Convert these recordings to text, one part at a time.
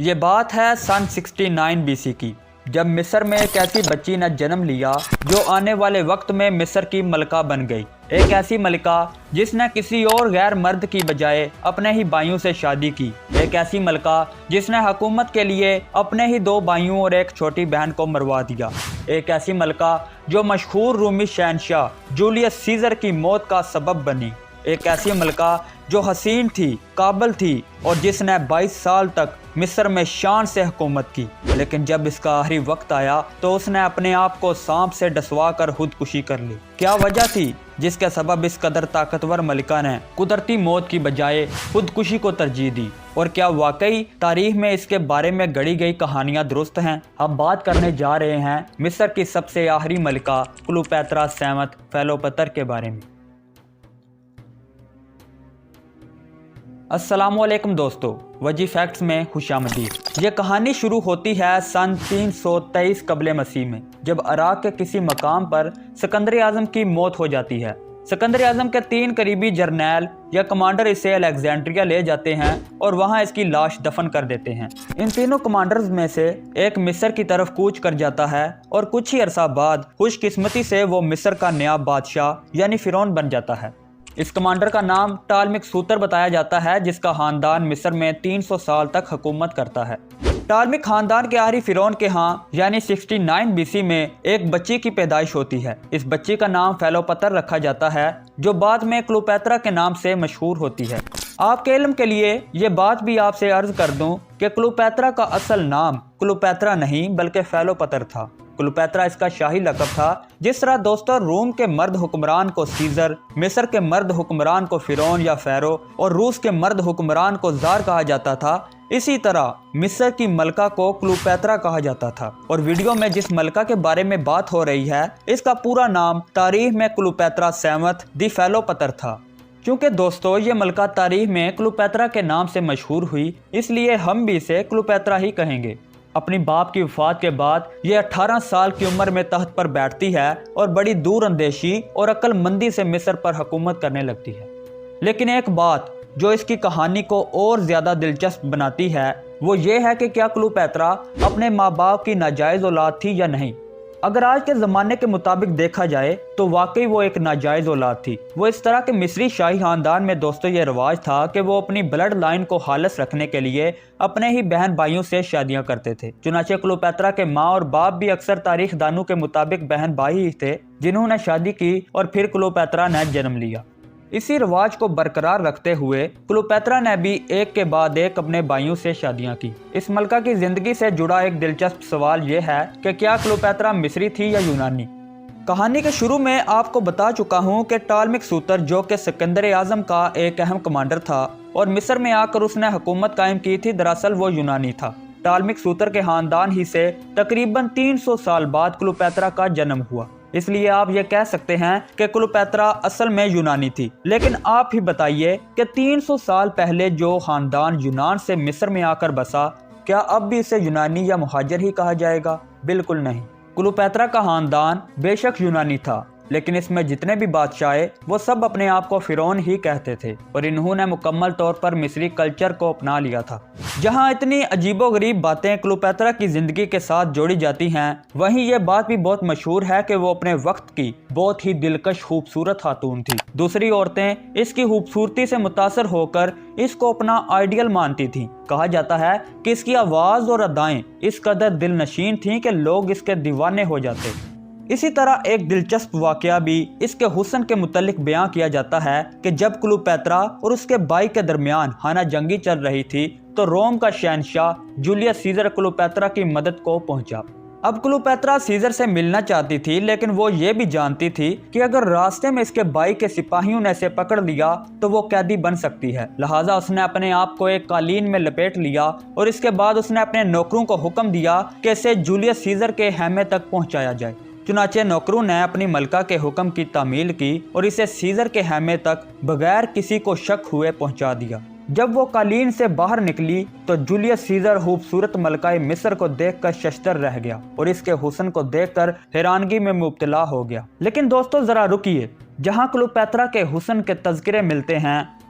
یہ بات ہے سن 69 BC کی، جب مصر میں ایک ایسی بچی نے جنم لیا جو آنے والے وقت میں مصر کی ملکہ بن گئی۔ ایک ایسی ملکہ جس نے کسی اور غیر مرد کی بجائے اپنے ہی بھائیوں سے شادی کی۔ ایک ایسی ملکہ جس نے حکومت کے لیے اپنے ہی 2 بھائیوں اور ایک چھوٹی بہن کو مروا دیا۔ ایک ایسی ملکہ جو مشہور رومی شہنشاہ جولیس سیزر کی موت کا سبب بنی۔ ایک ایسی ملکہ جو حسین تھی، قابل تھی اور جس نے 22 سال تک مصر میں شان سے حکومت کی، لیکن جب اس کا آخری وقت آیا تو اس نے اپنے آپ کو سانپ سے ڈسوا کر خودکشی کر لی۔ کیا وجہ تھی جس کے سبب اس قدر طاقتور ملکہ نے قدرتی موت کی بجائے خودکشی کو ترجیح دی؟ اور کیا واقعی تاریخ میں اس کے بارے میں گڑھی گئی کہانیاں درست ہیں؟ ہم بات کرنے جا رہے ہیں مصر کی سب سے آخری ملکہ کلیوپیٹرا سیونتھ فیلوپتر کے بارے میں۔ السلام علیکم دوستو، وجی فیکٹس میں خوش آمدید۔ یہ کہانی شروع ہوتی ہے سن 323 قبل مسیح میں، جب عراق کے کسی مقام پر سکندر اعظم کی موت ہو جاتی ہے۔ سکندر اعظم کے 3 قریبی جرنیل یا کمانڈر اسے الیگزینڈریا لے جاتے ہیں اور وہاں اس کی لاش دفن کر دیتے ہیں۔ ان تینوں کمانڈرز میں سے ایک مصر کی طرف کوچ کر جاتا ہے اور کچھ ہی عرصہ بعد خوش قسمتی سے وہ مصر کا نیا بادشاہ یعنی فرعون بن جاتا ہے۔ اس کمانڈر کا نام ٹالمک سوتر بتایا جاتا ہے، جس کا خاندان مصر میں 300 سال تک حکومت کرتا ہے۔ ٹالمک خاندان کے آخری فرعون کے ہاں یعنی 69 BC میں ایک بچی کی پیدائش ہوتی ہے۔ اس بچی کا نام فیلوپتر رکھا جاتا ہے، جو بعد میں کلیوپیٹرا کے نام سے مشہور ہوتی ہے۔ آپ کے علم کے لیے یہ بات بھی آپ سے عرض کر دوں کہ کلیوپیٹرا کا اصل نام کلیوپیٹرا نہیں بلکہ فیلوپتر تھا۔ کلیوپیٹرا اس کا شاہی لقب تھا۔ جس طرح دوستو روم کے مرد حکمران کو سیزر، مصر کے مرد حکمران کو فرعون یا فیرو اور روس کے مرد حکمران کو زار کہا جاتا تھا، اسی طرح مصر کی ملکہ کو کلیوپیٹرا کہا جاتا تھا۔ اور ویڈیو میں جس ملکہ کے بارے میں بات ہو رہی ہے، اس کا پورا نام تاریخ میں کلیوپیٹرا سیونتھ دی فیلوپتر تھا۔ چونکہ دوستو یہ ملکہ تاریخ میں کلیوپیٹرا کے نام سے مشہور ہوئی، اس لیے ہم بھی اسے کلیوپیٹرا ہی کہیں گے۔ اپنی باپ کی وفات کے بعد یہ 18 سال کی عمر میں تخت پر بیٹھتی ہے اور بڑی دور اندیشی اور عقل مندی سے مصر پر حکومت کرنے لگتی ہے۔ لیکن ایک بات جو اس کی کہانی کو اور زیادہ دلچسپ بناتی ہے وہ یہ ہے کہ کیا کلیوپیٹرا اپنے ماں باپ کی ناجائز اولاد تھی یا نہیں۔ اگر آج کے زمانے کے مطابق دیکھا جائے تو واقعی وہ ایک ناجائز اولاد تھی۔ وہ اس طرح کے مصری شاہی خاندان میں دوستو یہ رواج تھا کہ وہ اپنی بلڈ لائن کو خالص رکھنے کے لیے اپنے ہی بہن بھائیوں سے شادیاں کرتے تھے۔ چنانچہ کلیوپیٹرا کے ماں اور باپ بھی اکثر تاریخ دانوں کے مطابق بہن بھائی ہی تھے جنہوں نے شادی کی اور پھر کلیوپیٹرا نے جنم لیا۔ اسی رواج کو برقرار رکھتے ہوئے کلیوپیٹرا نے بھی ایک کے بعد ایک اپنے بھائیوں سے شادیاں کی۔ اس ملکہ کی زندگی سے جڑا ایک دلچسپ سوال یہ ہے کہ کیا کلیوپیٹرا مصری تھی یا یونانی؟ کہانی کے شروع میں آپ کو بتا چکا ہوں کہ ٹالمک سوتر جو کہ سکندر اعظم کا ایک اہم کمانڈر تھا اور مصر میں آ کر اس نے حکومت قائم کی تھی، دراصل وہ یونانی تھا۔ ٹالمک سوتر کے خاندان ہی سے تقریباً 300 سال بعد کلیوپیٹرا کا جنم ہوا، اس لیے آپ یہ کہہ سکتے ہیں کہ کلیوپیٹرا اصل میں یونانی تھی۔ لیکن آپ ہی بتائیے کہ 300 سال پہلے جو خاندان یونان سے مصر میں آ کر بسا، کیا اب بھی اسے یونانی یا مہاجر ہی کہا جائے گا؟ بالکل نہیں۔ کلیوپیٹرا کا خاندان بے شک یونانی تھا، لیکن اس میں جتنے بھی بادشاہ وہ سب اپنے آپ کو فرعون ہی کہتے تھے اور انہوں نے مکمل طور پر مصری کلچر کو اپنا لیا تھا۔ جہاں اتنی عجیب و غریب باتیں کلیوپیٹرا کی زندگی کے ساتھ جوڑی جاتی ہیں، وہیں یہ بات بھی بہت مشہور ہے کہ وہ اپنے وقت کی بہت ہی دلکش خوبصورت خاتون تھی۔ دوسری عورتیں اس کی خوبصورتی سے متاثر ہو کر اس کو اپنا آئیڈیل مانتی تھیں۔ کہا جاتا ہے کہ اس کی آواز اور ادائیں اس قدر دل نشین تھیں کہ لوگ اس کے دیوانے ہو جاتے۔ اسی طرح ایک دلچسپ واقعہ بھی اس کے حسن کے متعلق بیان کیا جاتا ہے کہ جب کلیوپیٹرا اور اس کے بھائی کے درمیان ہانہ جنگی چل رہی تھی تو روم کا شہنشاہ جولیس سیزر کلیوپیٹرا کی مدد کو پہنچا۔ اب کلیوپیٹرا سیزر سے ملنا چاہتی تھی، لیکن وہ یہ بھی جانتی تھی کہ اگر راستے میں اس کے بھائی کے سپاہیوں نے اسے پکڑ لیا تو وہ قیدی بن سکتی ہے۔ لہٰذا اس نے اپنے آپ کو ایک قالین میں لپیٹ لیا اور اس کے بعد اس نے اپنے نوکروں کو حکم دیا کہ اسے جولیس سیزر کے خیمے تک پہنچایا جائے۔ چنانچہ نوکروں نے اپنی ملکہ کے حکم کی تعمیل کی اور اسے سیزر کے خیمے تک بغیر کسی کو شک ہوئے پہنچا دیا۔ جب وہ قالین سے باہر نکلی تو جولیس سیزر خوبصورت ملکہ مصر کو دیکھ کر ششدر رہ گیا اور اس کے حسن کو دیکھ کر حیرانگی میں مبتلا ہو گیا۔ لیکن دوستو ذرا رکیے، جہاں کلیوپیٹرا کے حسن کے تذکرے ملتے ہیں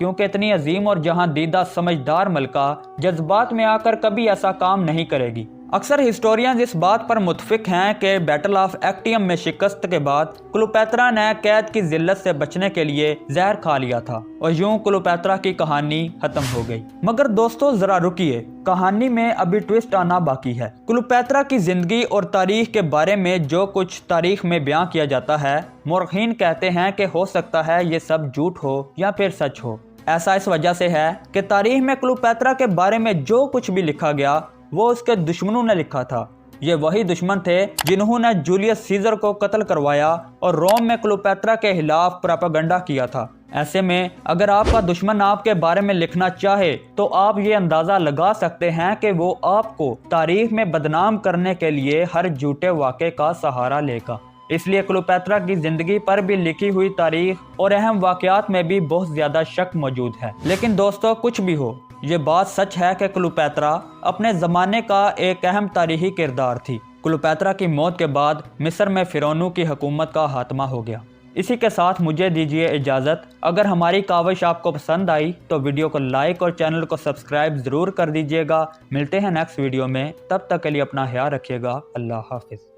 کیونکہ اتنی عظیم اور جہاں دیدہ سمجھدار ملکہ جذبات میں آ کر کبھی ایسا کام نہیں کرے گی۔ اکثر ہسٹورینز اس بات پر متفق ہیں کہ بیٹل آف ایکٹیم میں شکست کے بعد کلیوپیٹرا نے قید کی ذلت سے بچنے کے لیے زہر کھا لیا تھا اور یوں کلیوپیٹرا کی کہانی ختم ہو گئی۔ مگر دوستو ذرا رکیے، کہانی میں ابھی ٹویسٹ آنا باقی ہے۔ کلیوپیٹرا کی زندگی اور تاریخ کے بارے میں جو کچھ تاریخ میں بیان کیا جاتا ہے، مورخین کہتے ہیں کہ ہو سکتا ہے یہ سب جھوٹ ہو یا پھر سچ ہو۔ ایسا اس وجہ سے ہے کہ تاریخ میں کلیوپیٹرا کے بارے میں جو کچھ بھی لکھا گیا وہ اس کے دشمنوں نے لکھا تھا۔ یہ وہی دشمن تھے جنہوں نے جولیس سیزر کو قتل کروایا اور روم میں کلیوپیٹرا کے خلاف پروپیگنڈا کیا تھا۔ ایسے میں اگر آپ کا دشمن آپ کے بارے میں لکھنا چاہے تو آپ یہ اندازہ لگا سکتے ہیں کہ وہ آپ کو تاریخ میں بدنام کرنے کے لیے ہر جھوٹے واقعے کا سہارا لے گا۔ اس لیے کلیوپیٹرا کی زندگی پر بھی لکھی ہوئی تاریخ اور اہم واقعات میں بھی بہت زیادہ شک موجود ہے۔ لیکن دوستو کچھ بھی ہو، یہ بات سچ ہے کہ کلیوپیٹرا اپنے زمانے کا ایک اہم تاریخی کردار تھی۔ کلیوپیٹرا کی موت کے بعد مصر میں فرعونوں کی حکومت کا خاتمہ ہو گیا۔ اسی کے ساتھ مجھے دیجیے اجازت۔ اگر ہماری کاوش آپ کو پسند آئی تو ویڈیو کو لائک اور چینل کو سبسکرائب ضرور کر دیجیے گا۔ ملتے ہیں نیکسٹ ویڈیو میں، تب تک کے لیے اپنا خیال رکھیے گا۔ اللہ حافظ۔